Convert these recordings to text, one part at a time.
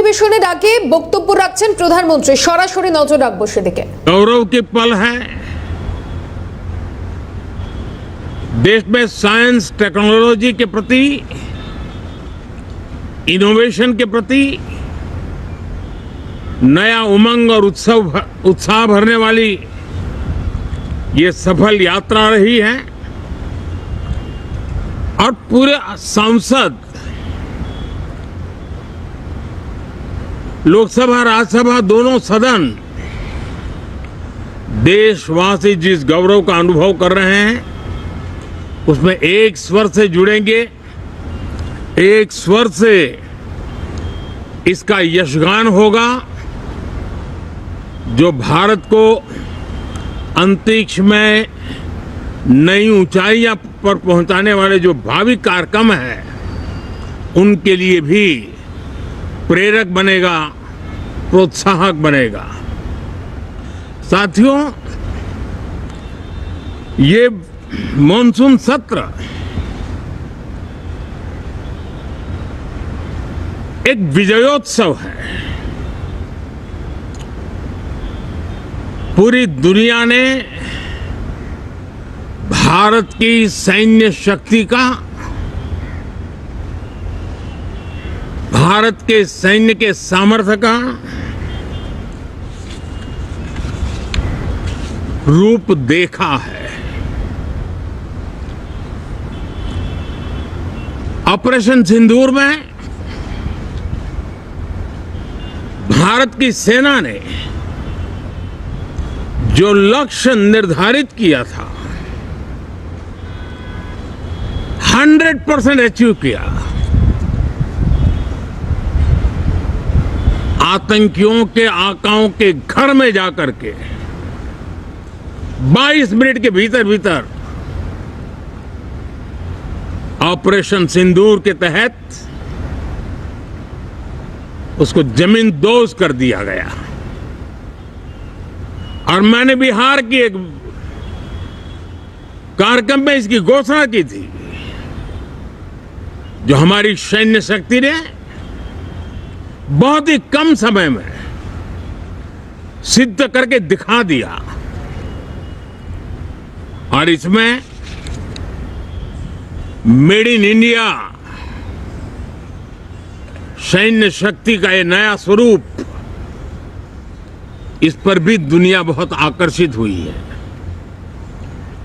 অধিবেশনের আগে বক্তব্য রাখছেন প্রধানমন্ত্রী। সরাসরি নজর রাখবো সেদিকে। गौरव के पल है देश में साइंस टेक्नोलॉजी के प्रति, इनोवेशन के प्रति नया उमंग और उत्साह भरने वाली ये सफल यात्रा रही है और पूरे सांसद, लोकसभा राज्यसभा दोनों सदन देशवासी जिस गौरव का अनुभव कर रहे हैं उसमें एक स्वर से जुड़ेंगे, एक स्वर से इसका यशगान होगा जो भारत को अंतरिक्ष में नई ऊंचाइयां पर पहुंचाने वाले जो भावी कार्यक्रम है उनके लिए भी प्रेरक बनेगा, प्रोत्साहक बनेगा। साथियों, ये मॉनसून सत्र एक विजयोत्सव है। पूरी दुनिया ने भारत की सैन्य शक्ति का, भारत के सैन्य के सामर्थ्य का रूप देखा है। ऑपरेशन सिंदूर में भारत की सेना ने जो लक्ष्य निर्धारित किया था 100% अचीव किया। आतंकियों के आकाओं के घर में जाकर के 22 मिनट के भीतर ऑपरेशन सिंदूर के तहत उसको जमींदोज कर दिया गया। और मैंने बिहार की एक कार्यक्रम में इसकी घोषणा की थी, जो हमारी सैन्य शक्ति ने बहुत ही कम समय में सिद्ध करके दिखा दिया। और इसमें मेड इन इंडिया सैन्य शक्ति का ये नया स्वरूप, इस पर भी दुनिया बहुत आकर्षित हुई है।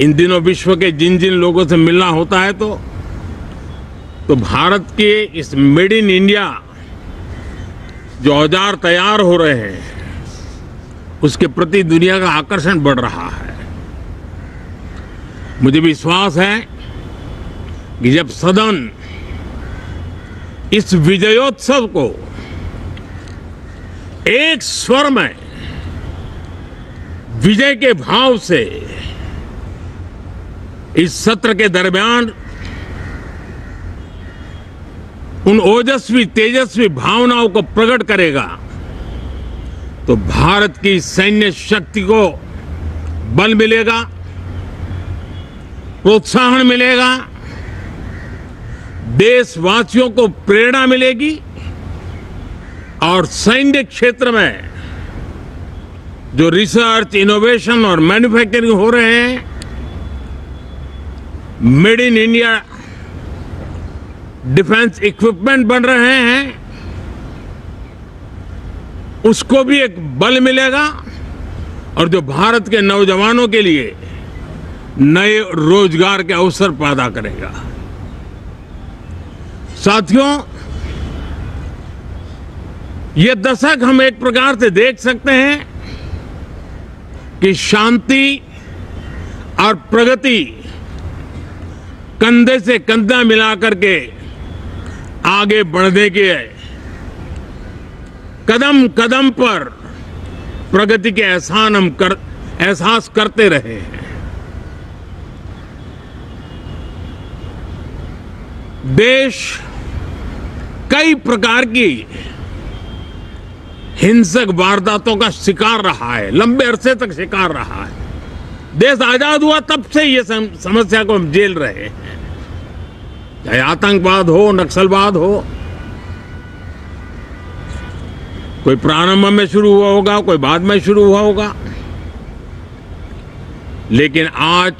इन दिनों विश्व के जिन जिन लोगों से मिलना होता है तो भारत के इस मेड इन इंडिया जो औजार तैयार हो रहे हैं उसके प्रति दुनिया का आकर्षण बढ़ रहा है। मुझे विश्वास है कि जब सदन इस विजयोत्सव को एक स्वर में विजय के भाव से इस सत्र के दरमियान उन ओजस्वी तेजस्वी भावनाओं को प्रकट करेगा तो भारत की सैन्य शक्ति को बल मिलेगा, प्रोत्साहन मिलेगा, देशवासियों को प्रेरणा मिलेगी और सैन्य क्षेत्र में जो रिसर्च, इनोवेशन और मैन्युफैक्चरिंग हो रहे हैं, made in India defence equipment बन रहे हैं, उसको भी एक बल मिलेगा और जो भारत के नौजवानों के लिए नए रोजगार के अवसर पैदा करेगा। साथियों, ये दशक हम एक प्रकार से देख सकते हैं कि शांति और प्रगति कंधे से कंधा मिलाकर के आगे बढ़ने के कदम कदम पर प्रगति के एहसास करते रहे हैं। देश कई प्रकार की हिंसक वारदातों का शिकार रहा है, लंबे अरसे तक शिकार रहा है। देश आजाद हुआ तब से ये समस्या को हम झेल रहे हैं, चाहे आतंकवाद हो, नक्सलवाद हो। कोई प्रारंभ में शुरू हुआ होगा, कोई बाद में शुरू हुआ होगा, लेकिन आज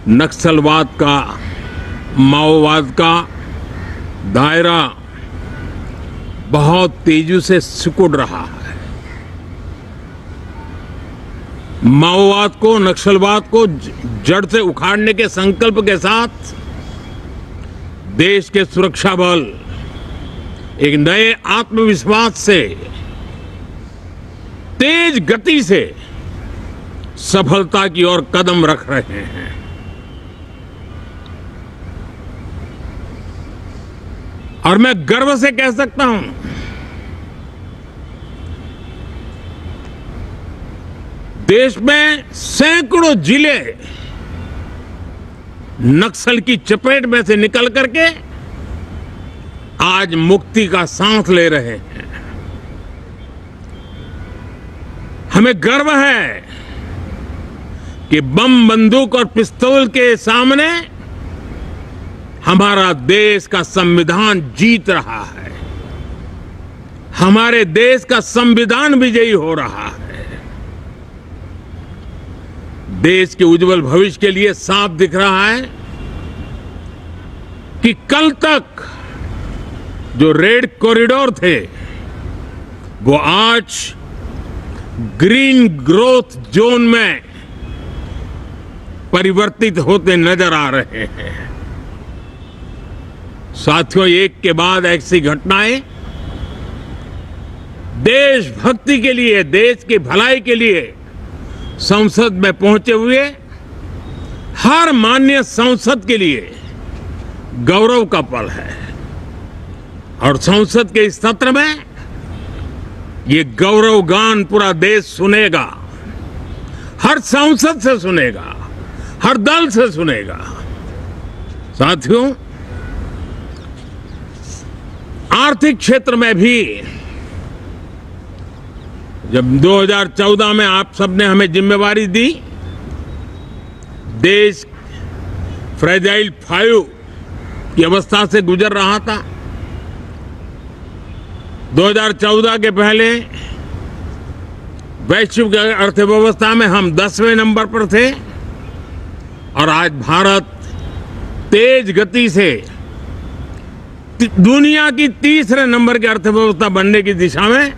नक्सलवाद का, माओवाद का दायरा बहुत तेजी से सिकुड़ रहा है। माओवाद को, नक्सलवाद को जड़ से उखाड़ने के संकल्प के साथ देश के सुरक्षा बल एक नए आत्मविश्वास से, तेज गति से सफलता की ओर कदम रख रहे हैं। और मैं गर्व से कह सकता हूं, देश में सैकड़ों जिले नक्सल की चपेट में से निकल करके आज मुक्ति का सांस ले रहे हैं। हमें गर्व है कि बम, बंदूक और पिस्तौल के सामने हमारा देश का संविधान जीत रहा है। हमारे देश का संविधान विजयी हो रहा है। देश के उज्जवल भविष्य के लिए साफ दिख रहा है कि कल तक जो रेड कॉरिडोर थे वो आज ग्रीन ग्रोथ जोन में परिवर्तित होते नजर आ रहे हैं। साथियों, एक के बाद ऐसी घटनाएं देशभक्ति के लिए, देश की भलाई के लिए संसद में पहुंचे हुए हर माननीय सांसद के लिए गौरव का पल है। और संसद के इस सत्र में ये गौरव गान पूरा देश सुनेगा, हर सांसद से सुनेगा, हर दल से सुनेगा। साथियों, आर्थिक क्षेत्र में भी जब 2014 में आप सबने हमें जिम्मेवारी दी, देश फ्रेजाइल 5 की अवस्था से गुजर रहा था। 2014 के पहले वैश्विक अर्थव्यवस्था में हम 10वें नंबर पर थे और आज भारत तेज गति से दुनिया की तीसरे नंबर की अर्थव्यवस्था बनने की दिशा में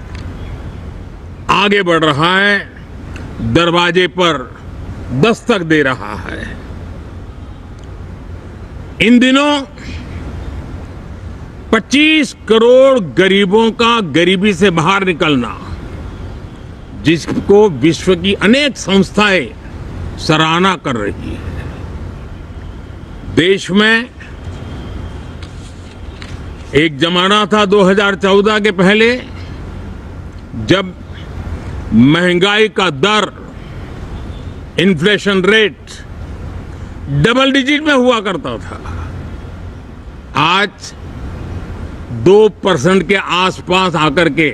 आगे बढ़ रहा है, दरवाजे पर दस्तक दे रहा है। इन दिनों 25 करोड़ गरीबों का गरीबी से बाहर निकलना, जिसको विश्व की अनेक संस्थाएं सराहना कर रही है। देश में एक जमाना था 2014 के पहले जब महंगाई का दर, इन्फ्लेशन रेट डबल डिजिट में हुआ करता था। आज 2% के आसपास आकर के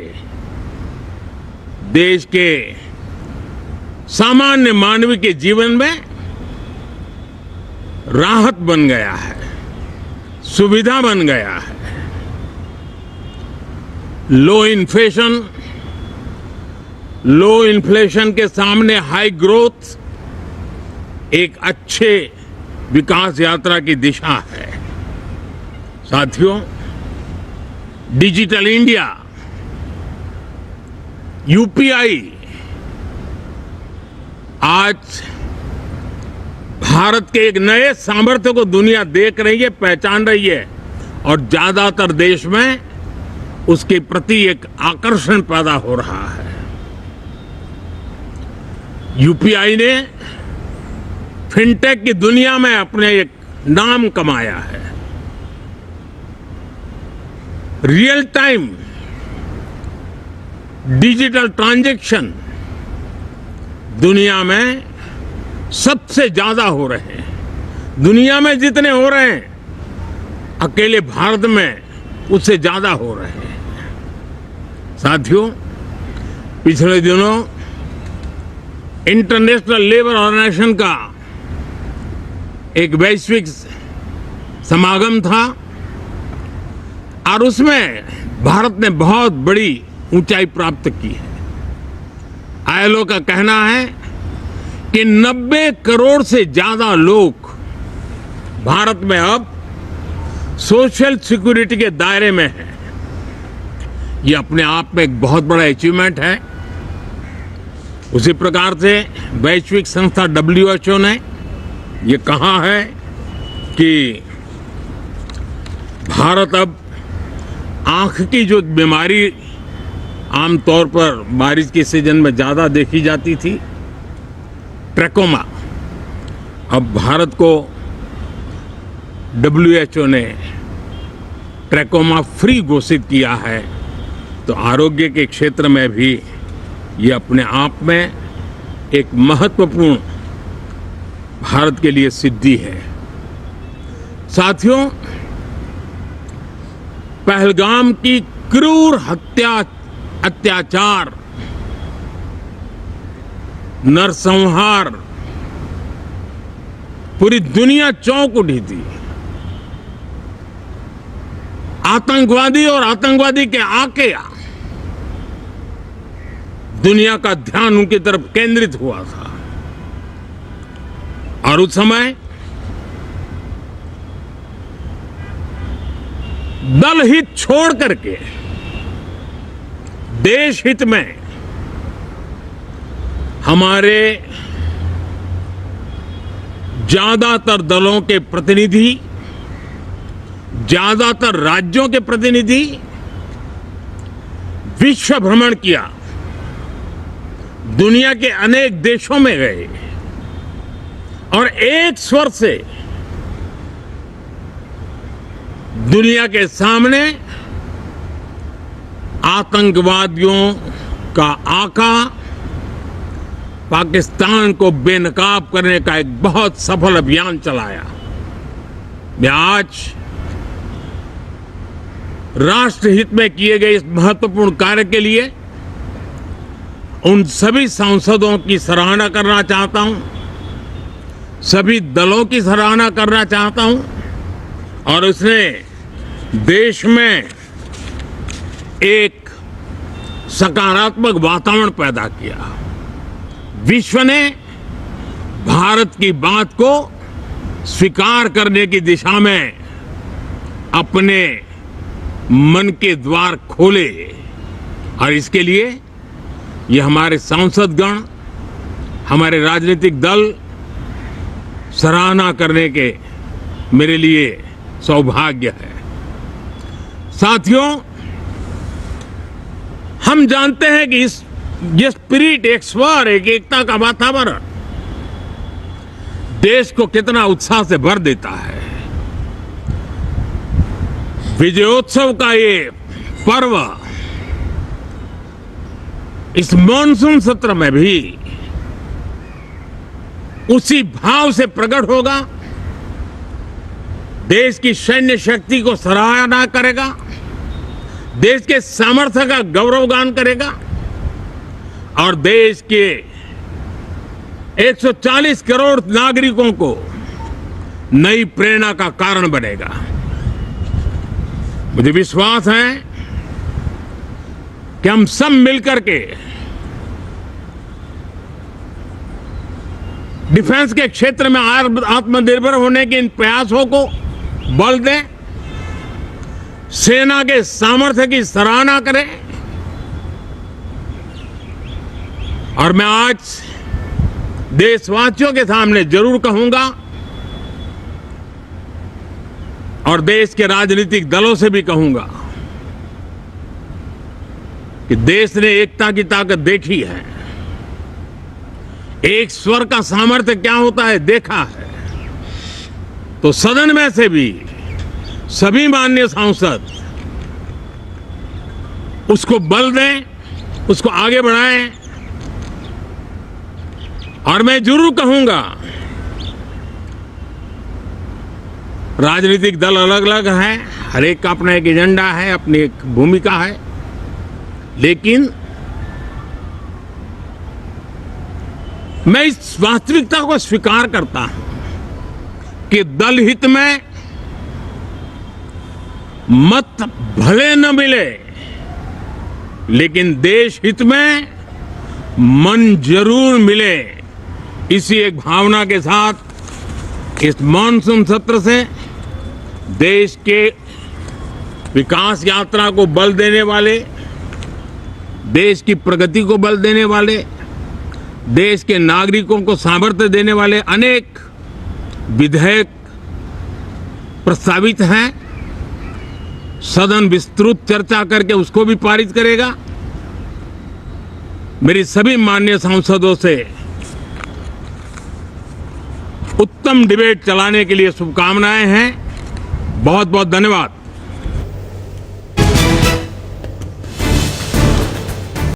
देश के सामान्य मानव के जीवन में राहत बन गया है, सुविधा बन गया है। लो इन्फ्लेशन के सामने हाई ग्रोथ एक अच्छे विकास यात्रा की दिशा है। साथियों, डिजिटल इंडिया, यूपीआई आज भारत के एक नए सामर्थ्य को दुनिया देख रही है, पहचान रही है और ज्यादातर देश में उसके प्रति एक आकर्षण पैदा हो रहा है। यूपीआई ने फिनटेक की दुनिया में अपने एक नाम कमाया है। रियल टाइम डिजिटल ट्रांजैक्शन दुनिया में सबसे ज्यादा हो रहे हैं। दुनिया में जितने हो रहे हैं, अकेले भारत में उससे ज्यादा हो रहे हैं। साथियों, पिछले दिनों इंटरनेशनल लेबर ऑर्गेनाइजेशन का एक वैश्विक समागम था और उसमें भारत ने बहुत बड़ी ऊंचाई प्राप्त की है। आईएलओ का कहना है कि 90 करोड़ से ज्यादा लोग भारत में अब सोशल सिक्योरिटी के दायरे में हैं। ये अपने आप में एक बहुत बड़ा अचीवमेंट है। उसी प्रकार से वैश्विक संस्था WHO ने ये कहा है कि भारत अब आंख की जो बीमारी आमतौर पर बारिश के सीजन में ज्यादा देखी जाती थी, ट्रैकोमा, अब भारत को WHO ने ट्रैकोमा फ्री घोषित किया है। तो आरोग्य के क्षेत्र में भी ये अपने आप में एक महत्वपूर्ण भारत के लिए सिद्धि है। साथियों, पहलगाम की क्रूर अत्याचार, नरसंहार, पूरी दुनिया चौंक उठी थी। आतंकवादी और आतंकवादी के आके दुनिया का ध्यान उनकी तरफ केंद्रित हुआ था और उस समय दल हित छोड़ करके देश हित में हमारे ज्यादातर दलों के प्रतिनिधि, ज्यादातर राज्यों के प्रतिनिधि विश्व भ्रमण किया, दुनिया के अनेक देशों में गए और एक स्वर से दुनिया के सामने आतंकवादियों का आका पाकिस्तान को बेनकाब करने का एक बहुत सफल अभियान चलाया। मैं आज राष्ट्रहित में किए गए इस महत्वपूर्ण कार्य के लिए उन सभी सांसदों की सराहना करना चाहता हूं, सभी दलों की सराहना करना चाहता हूं और उसने देश में एक सकारात्मक वातावरण पैदा किया। विश्व ने भारत की बात को स्वीकार करने की दिशा में अपने मन के द्वार खोले और इसके लिए ये हमारे सांसदगण, हमारे राजनीतिक दल सराहना करने के मेरे लिए सौभाग्य है। साथियों, हम जानते हैं कि ये स्पिरिट, एक स्वर, एक एकता का वातावरण देश को कितना उत्साह से भर देता है। विजयोत्सव का ये पर्व इस मॉनसून सत्र में भी उसी भाव से प्रकट होगा। देश की सैन्य शक्ति को सराहना करेगा, देश के सामर्थ्य का गौरवगान करेगा और देश के 140 करोड़ नागरिकों को नई प्रेरणा का कारण बनेगा। मुझे विश्वास है कि हम सब मिलकर के डिफेंस के क्षेत्र में आत्मनिर्भर होने के इन प्रयासों को बल दें, सेना के सामर्थ्य की सराहना करें और मैं आज देशवासियों के सामने जरूर कहूंगा और देश के राजनीतिक दलों से भी कहूंगा कि देश ने एकता की ताकत देखी है, एक स्वर का सामर्थ्य क्या होता है देखा है। तो सदन में से भी सभी माननीय सांसद उसको बल दें, उसको आगे बढ़ाएं और मैं जरूर कहूंगा राजनीतिक दल अलग अलग हैं, हर एक का अपना एक एजेंडा है, अपनी एक भूमिका है, लेकिन मैं इस वास्तविकता को स्वीकार करता हूं कि दल हित में मत भले न मिले लेकिन देश हित में मन जरूर मिले, इसी एक भावना के साथ इस मानसून सत्र से देश के विकास यात्रा को बल देने वाले, देश की प्रगति को बल देने वाले, देश के नागरिकों को सामर्थ्य देने वाले अनेक विधेयक प्रस्तावित हैं। सदन विस्तृत चर्चा करके उसको भी पारित करेगा। मेरी सभी माननीय सांसदों से उत्तम डिबेट चलाने के लिए शुभकामनाएं हैं। बहुत बहुत धन्यवाद।